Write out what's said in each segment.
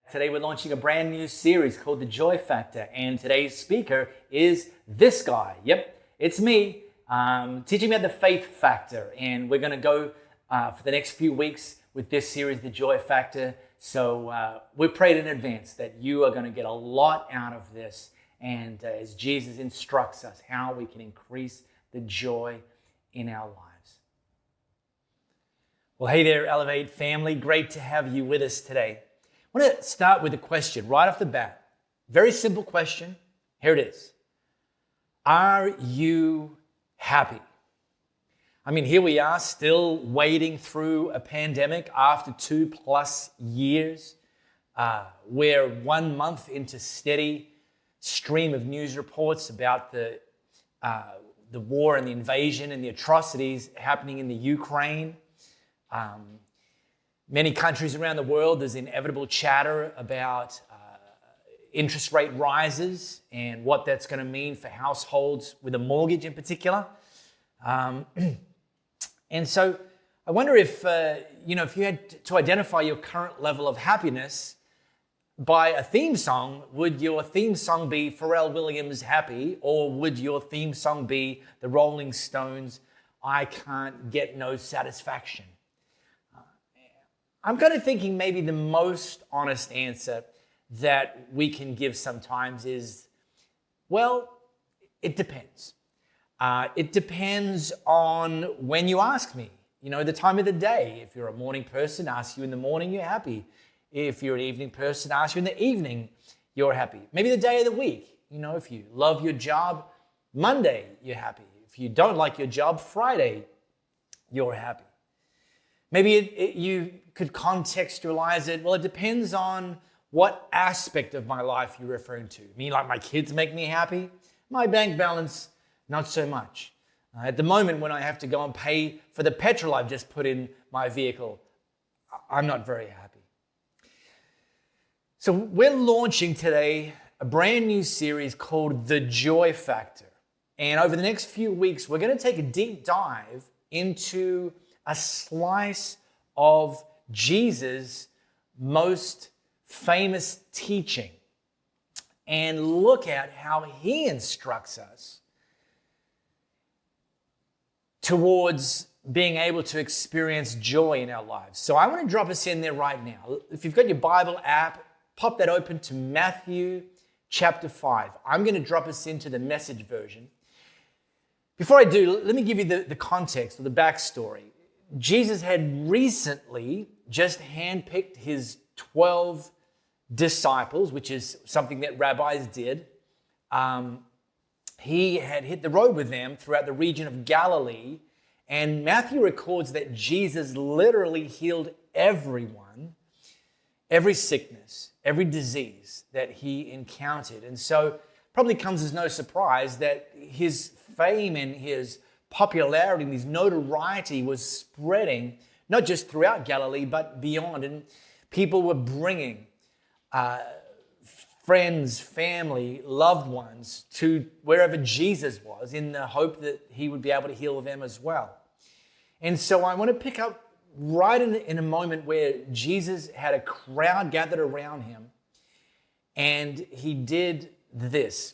Today we're launching a brand new series called The Joy Factor, and today's speaker is this guy. Yep, it's me, teaching me about the faith factor, and we're going to go for the next few weeks with this series, The Joy Factor. So we prayed in advance that you are going to get a lot out of this, and as Jesus instructs us how we can increase the joy in our lives. Well, hey there, Elevate family. Great to have you with us today. I want to start with a question right off the bat. Very simple question. Here it is. Are you happy? I mean, here we are still wading through a pandemic after 2+ years. We're 1 month into steady stream of news reports about the war and the invasion and the atrocities happening in the Ukraine. Many countries around the world, there's inevitable chatter about interest rate rises and what that's going to mean for households with a mortgage in particular. And so I wonder if you had to identify your current level of happiness by a theme song, would your theme song be Pharrell Williams' Happy, or would your theme song be the Rolling Stones' I Can't Get No Satisfaction? I'm kind of thinking maybe the most honest answer that we can give sometimes is, well, it depends. It depends on when you ask me, the time of the day. If you're a morning person, ask you in the morning, you're happy. If you're an evening person, ask you in the evening, you're happy. Maybe the day of the week, if you love your job, Monday, you're happy. If you don't like your job, Friday, you're happy. Maybe you could contextualize it. Well, it depends on what aspect of my life you're referring to. I mean, like my kids make me happy. My bank balance, not so much. At the moment when I have to go and pay for the petrol I've just put in my vehicle, I'm not very happy. So we're launching today a brand new series called The Joy Factor. And over the next few weeks, we're going to take a deep dive into a slice of Jesus' most famous teaching and look at how he instructs us towards being able to experience joy in our lives. So I want to drop us in there right now. If you've got your Bible app, pop that open to Matthew chapter 5. I'm going to drop us into the Message version. Before I do, let me give you the context or the backstory. Jesus had recently just handpicked his 12 disciples, which is something that rabbis did. He had hit the road with them throughout the region of Galilee, and Matthew records that Jesus literally healed everyone, every sickness, every disease that he encountered. And so probably comes as no surprise that his fame and his popularity and his notoriety was spreading, not just throughout Galilee, but beyond. And people were bringing friends, family, loved ones to wherever Jesus was in the hope that he would be able to heal them as well. And so I want to pick up right in a moment where Jesus had a crowd gathered around him, and he did this.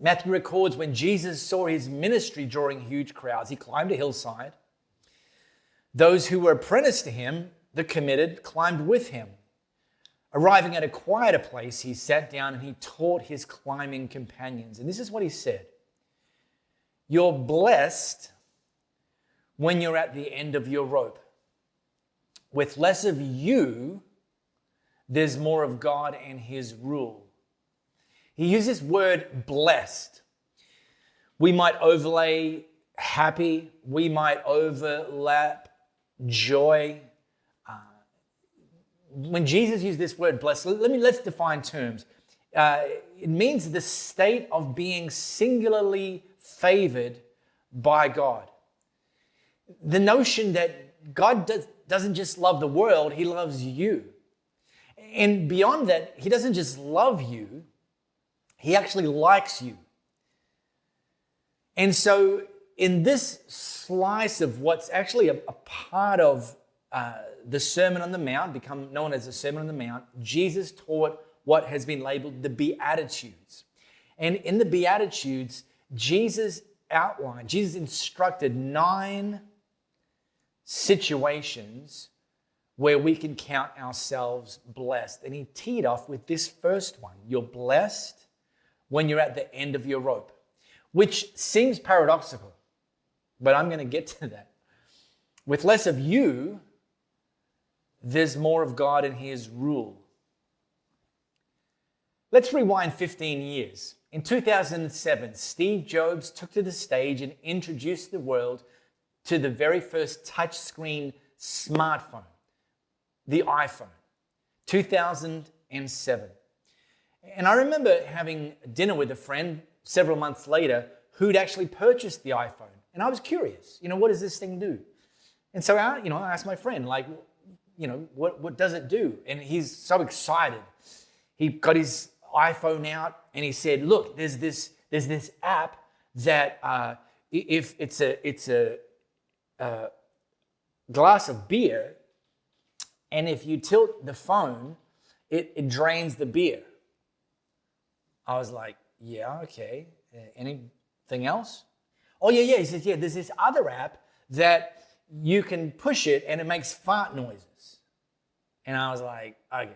Matthew records when Jesus saw his ministry drawing huge crowds, he climbed a hillside. Those who were apprenticed to him, the committed, climbed with him. Arriving at a quieter place, he sat down and he taught his climbing companions. And this is what he said. You're blessed when you're at the end of your rope. With less of you, there's more of God and his rule. He uses this word blessed. We might overlay happy. We might overlap joy. When Jesus used this word blessed, let's define terms. It means the state of being singularly favored by God. The notion that God doesn't just love the world, he loves you. And beyond that, he doesn't just love you, he actually likes you. And so in this slice of what's actually a part of the Sermon on the Mount, become known as the Sermon on the Mount, Jesus taught what has been labeled the Beatitudes. And in the Beatitudes, Jesus instructed 9 situations where we can count ourselves blessed. And he teed off with this first one. You're blessed when you're at the end of your rope, which seems paradoxical, but I'm going to get to that. With less of you, there's more of God and his rule. Let's rewind 15 years. In 2007, Steve Jobs took to the stage and introduced the world to the very first touchscreen smartphone, the iPhone, 2007. And I remember having dinner with a friend several months later who'd actually purchased the iPhone. And I was curious, what does this thing do? And so I asked my friend, what does it do? And he's so excited. He got his iPhone out and he said, look, there's this app that if it's a glass of beer, and if you tilt the phone, it drains the beer. I was like, yeah, okay. Anything else? Oh, yeah. He says, yeah, there's this other app that you can push it and it makes fart noises. And I was like, okay.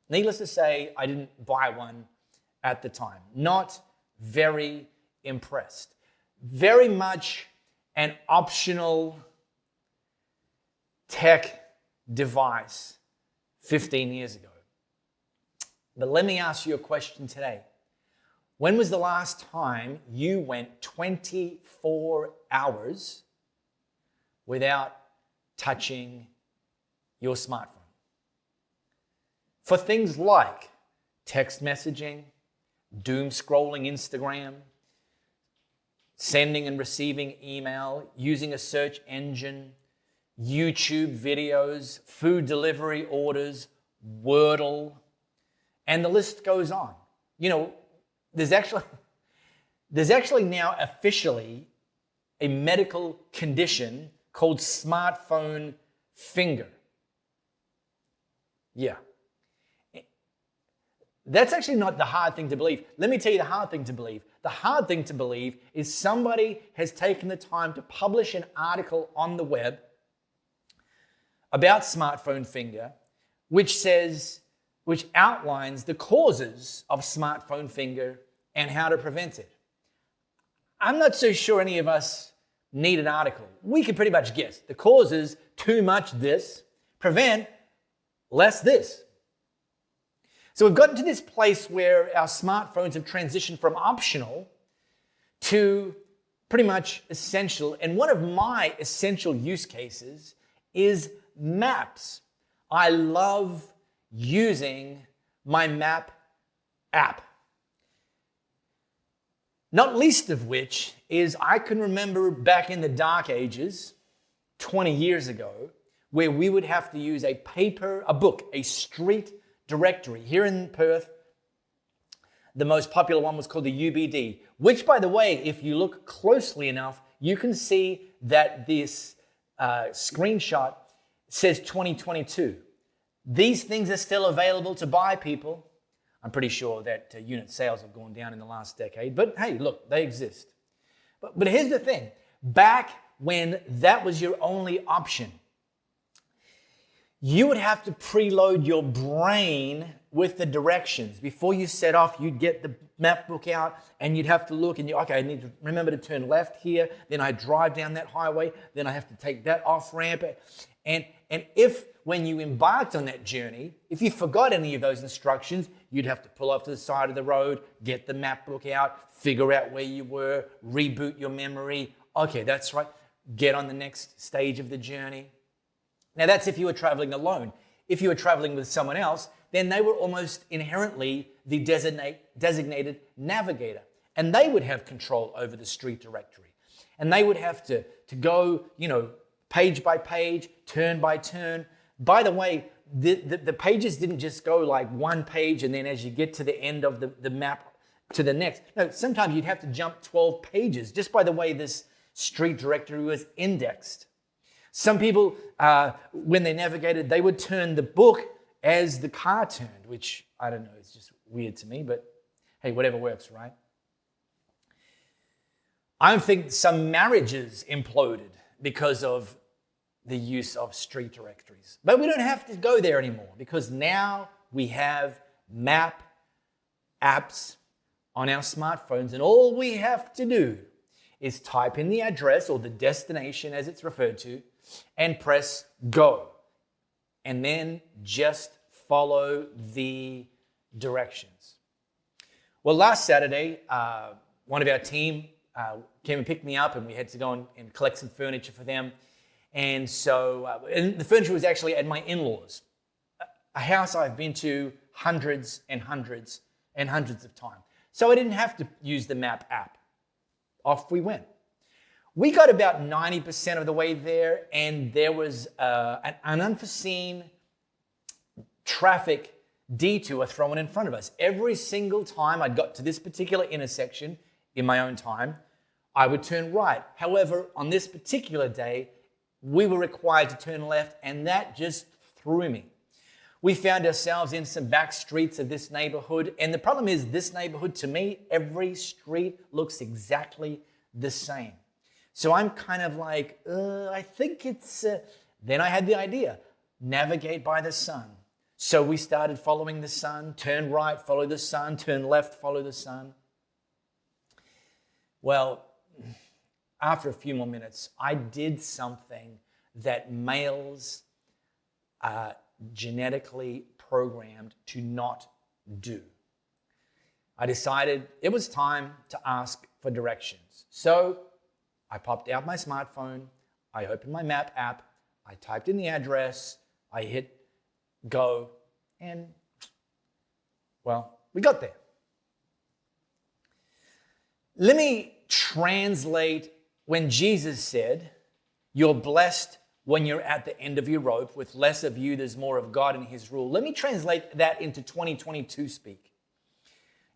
Needless to say, I didn't buy one at the time. Not very impressed. Very much an optional tech device 15 years ago. But let me ask you a question today. When was the last time you went 24 hours without touching your smartphone? For things like text messaging, doom scrolling Instagram, sending and receiving email, using a search engine, YouTube videos, food delivery orders, Wordle, and the list goes on. There's actually now officially a medical condition called smartphone finger. Yeah. That's actually not the hard thing to believe. Let me tell you the hard thing to believe. The hard thing to believe is somebody has taken the time to publish an article on the web about smartphone finger, which outlines the causes of smartphone finger and how to prevent it. I'm not so sure any of us need an article. We can pretty much guess. The causes, too much this, prevent less this. So we've gotten to this place where our smartphones have transitioned from optional to pretty much essential. And one of my essential use cases is maps. I love using my map app. Not least of which is I can remember back in the dark ages, 20 years ago, where we would have to use a book, a street directory. Here in Perth, the most popular one was called the UBD, which, by the way, if you look closely enough, you can see that this screenshot says 2022. These things are still available to buy, people. I'm pretty sure that unit sales have gone down in the last decade, but hey, look, they exist. But here's the thing. Back when that was your only option, you would have to preload your brain with the directions. Before you set off, you'd get the map book out and you'd have to look and okay, I need to remember to turn left here, then I drive down that highway, then I have to take that off ramp. And if when you embarked on that journey, if you forgot any of those instructions, you'd have to pull off to the side of the road, get the map book out, figure out where you were, reboot your memory. Okay, that's right. Get on the next stage of the journey. Now that's if you were traveling alone. If you were traveling with someone else, then they were almost inherently the designated navigator. And they would have control over the street directory. And they would have to go, page by page, turn by turn. By the way, the pages didn't just go like one page and then as you get to the end of the map to the next. No, sometimes you'd have to jump 12 pages just by the way this street directory was indexed. Some people, when they navigated, they would turn the book as the car turned, which I don't know, it's just weird to me, but hey, whatever works, right? I think some marriages imploded because of the use of street directories. But we don't have to go there anymore because now we have map apps on our smartphones, and all we have to do is type in the address or the destination as it's referred to and press go. And then just follow the directions. Well, last Saturday, one of our team came and picked me up, and we had to go and collect some furniture for them. And so, and the furniture was actually at my in-laws, a house I've been to hundreds and hundreds and hundreds of times. So I didn't have to use the map app. Off we went. We got about 90% of the way there, and there was an unforeseen traffic detour thrown in front of us. Every single time I got to this particular intersection in my own time, I would turn right. However, on this particular day, we were required to turn left, and that just threw me. We found ourselves in some back streets of this neighborhood, and the problem is this neighborhood, to me, every street looks exactly the same. So I'm kind of like, I think it's... Then I had the idea, navigate by the sun. So we started following the sun, turn right, follow the sun, turn left, follow the sun. Well, after a few more minutes, I did something that males are genetically programmed to not do. I decided it was time to ask for directions. So I popped out my smartphone, I opened my map app, I typed in the address, I hit go, and, well, we got there. Let me translate when Jesus said, you're blessed when you're at the end of your rope. With less of you, there's more of God and his rule. Let me translate that into 2022 speak.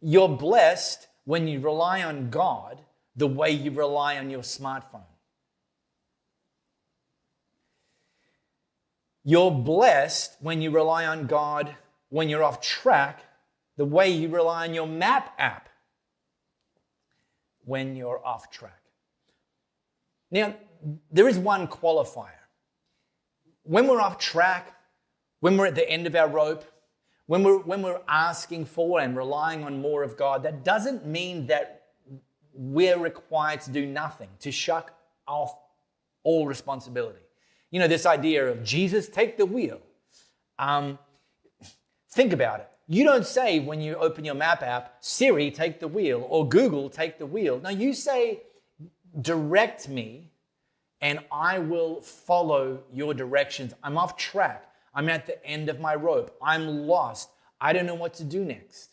You're blessed when you rely on God the way you rely on your smartphone. You're blessed when you rely on God when you're off track the way you rely on your map app when you're off track. Now, there is one qualifier. When we're off track, when we're at the end of our rope, when we're asking for and relying on more of God, that doesn't mean that we're required to do nothing, to shuck off all responsibility. You know, this idea of Jesus, take the wheel. Think about it. You don't say when you open your map app, Siri, take the wheel, or Google, take the wheel. No, you say, direct me, and I will follow your directions. I'm off track. I'm at the end of my rope. I'm lost. I don't know what to do next.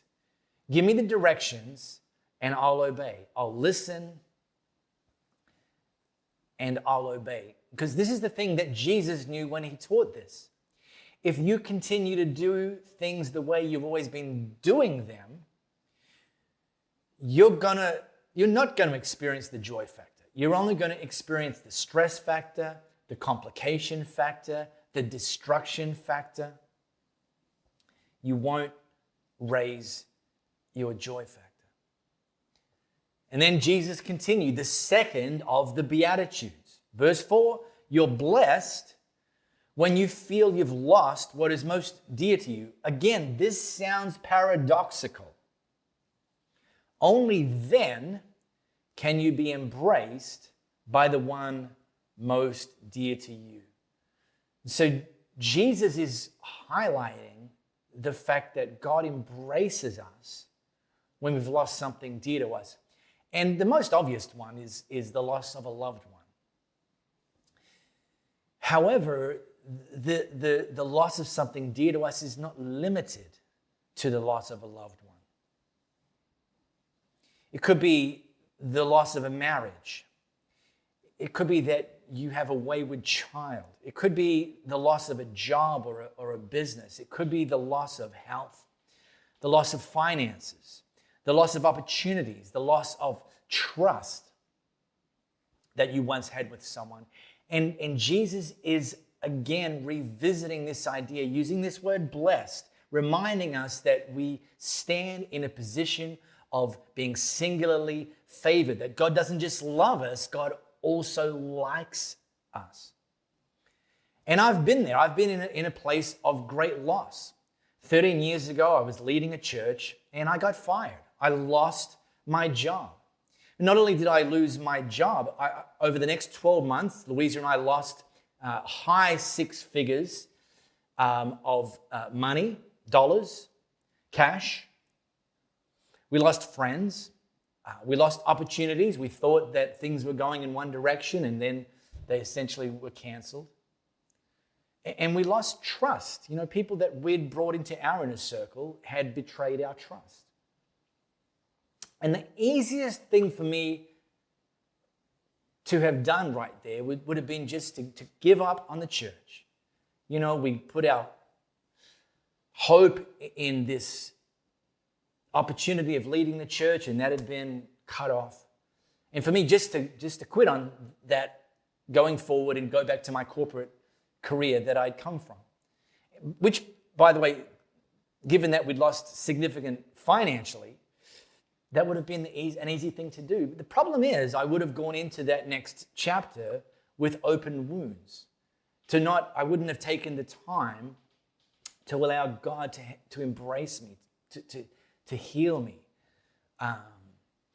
Give me the directions, and I'll obey. I'll listen, and I'll obey. Because this is the thing that Jesus knew when he taught this. If you continue to do things the way you've always been doing them, you're not going to experience the joy factor. You're only going to experience the stress factor, the complication factor, the destruction factor. You won't raise your joy factor. And then Jesus continued, the second of the Beatitudes. Verse 4, you're blessed when you feel you've lost what is most dear to you. Again, this sounds paradoxical. Only then can you be embraced by the one most dear to you. So Jesus is highlighting the fact that God embraces us when we've lost something dear to us. And the most obvious one is the loss of a loved one. However, the loss of something dear to us is not limited to the loss of a loved one. It could be the loss of a marriage. It could be that you have a wayward child. It could be the loss of a job or a business. It could be the loss of health, the loss of finances, the loss of opportunities, the loss of trust that you once had with someone. And Jesus is again revisiting this idea, using this word blessed, reminding us that we stand in a position of being singularly favored, that God doesn't just love us, God also likes us. And I've been there. I've been in a place of great loss. 13 years ago, I was leading a church and I got fired. I lost my job. Not only did I lose my job, over the next 12 months, Louisa and I lost high six figures of money, dollars, cash. We lost friends. We lost opportunities. We thought that things were going in one direction and then they essentially were canceled. And we lost trust. You know, people that we'd brought into our inner circle had betrayed our trust. And the easiest thing for me to have done right there would have been just to give up on the church. You know, we put our hope in this opportunity of leading the church, and that had been cut off. And for me, just to quit on that going forward and go back to my corporate career that I'd come from, which, by the way, given that we'd lost significant financially, that would have been an easy thing to do. But the problem is, I would have gone into that next chapter with open wounds. I wouldn't have taken the time to allow God to embrace me, to heal me,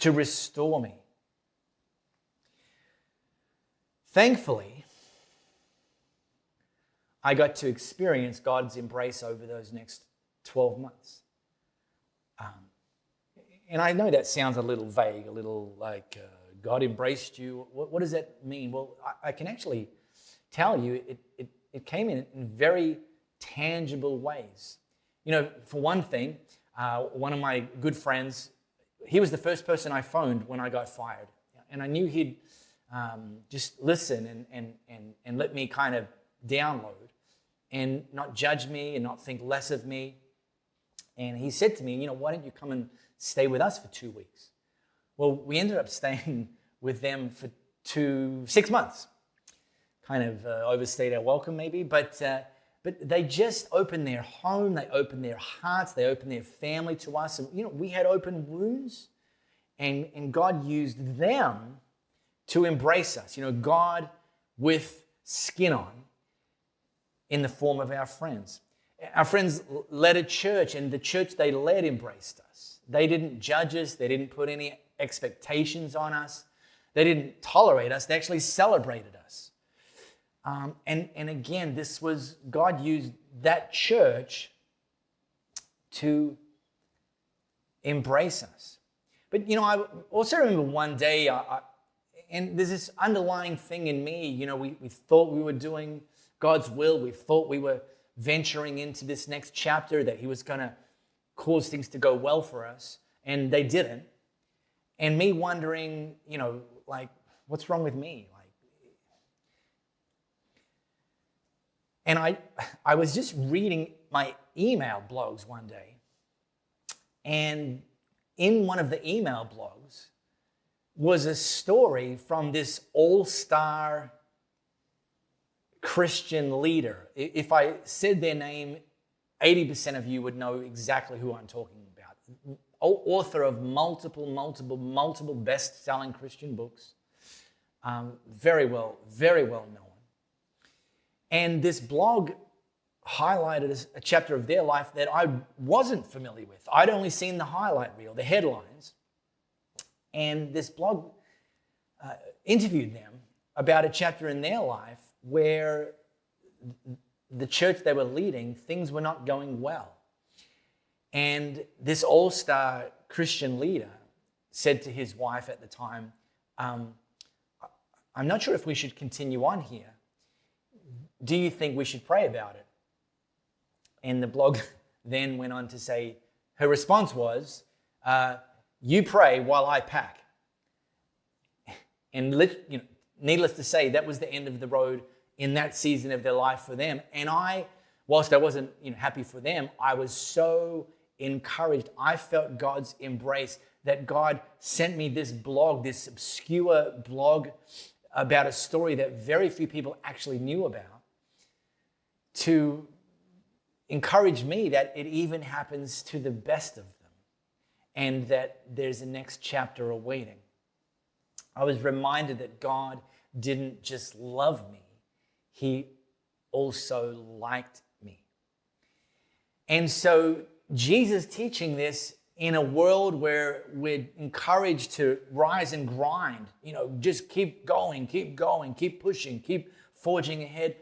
to restore me. Thankfully, I got to experience God's embrace over those next 12 months. And I know that sounds a little vague, a little like God embraced you. What does that mean? Well, I can actually tell you it came in very tangible ways. You know, for one thing, one of my good friends, he was the first person I phoned when I got fired. And I knew he'd just listen and let me kind of download and not judge me and not think less of me. And he said to me, you know, why don't you come and stay with us for 2 weeks? Well, we ended up staying with them for 6 months. Kind of overstayed our welcome maybe, but they just opened their home, they opened their hearts, they opened their family to us. And, you know, we had open wounds, and God used them to embrace us. You know, God with skin on in the form of our friends. Our friends led a church, and the church they led embraced us. They didn't judge us. They didn't put any expectations on us. They didn't tolerate us. They actually celebrated us. And again, God used that church to embrace us. But, you know, I also remember one day, and there's this underlying thing in me, you know, we thought we were doing God's will. We thought we were venturing into this next chapter, that he was going to cause things to go well for us, and they didn't. And me wondering, you know, like, what's wrong with me? And I was just reading my email blogs one day, and in one of the email blogs was a story from this all-star Christian leader. If I said their name, 80% of you would know exactly who I'm talking about. Author of multiple best-selling Christian books. Very well known. And this blog highlighted a chapter of their life that I wasn't familiar with. I'd only seen the highlight reel, the headlines. And this blog interviewed them about a chapter in their life where the church they were leading, things were not going well. And this all-star Christian leader said to his wife at the time, I'm not sure if we should continue on here. Do you think we should pray about it? And the blog then went on to say, her response was, you pray while I pack. And needless to say, that was the end of the road in that season of their life for them. And whilst I wasn't happy for them, I was so encouraged. I felt God's embrace, that God sent me this blog, this obscure blog about a story that very few people actually knew about, to encourage me that it even happens to the best of them and that there's a next chapter awaiting. I was reminded that God didn't just love me, he also liked me. And so Jesus teaching this in a world where we're encouraged to rise and grind, just keep going, keep pushing, keep forging ahead.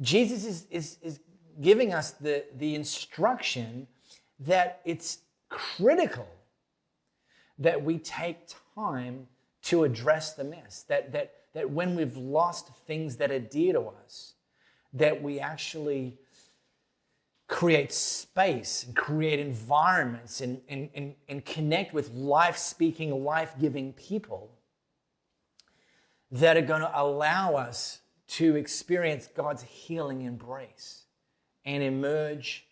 Jesus is giving us the instruction that it's critical that we take time to address the mess, that when we've lost things that are dear to us, that we actually create space and create environments and connect with life-speaking, life-giving people that are going to allow us to experience God's healing embrace and emerge,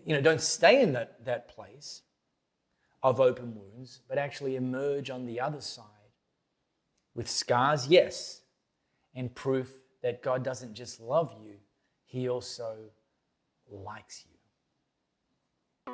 don't stay in that place of open wounds, but actually emerge on the other side with scars, yes, and proof that God doesn't just love you, he also likes you.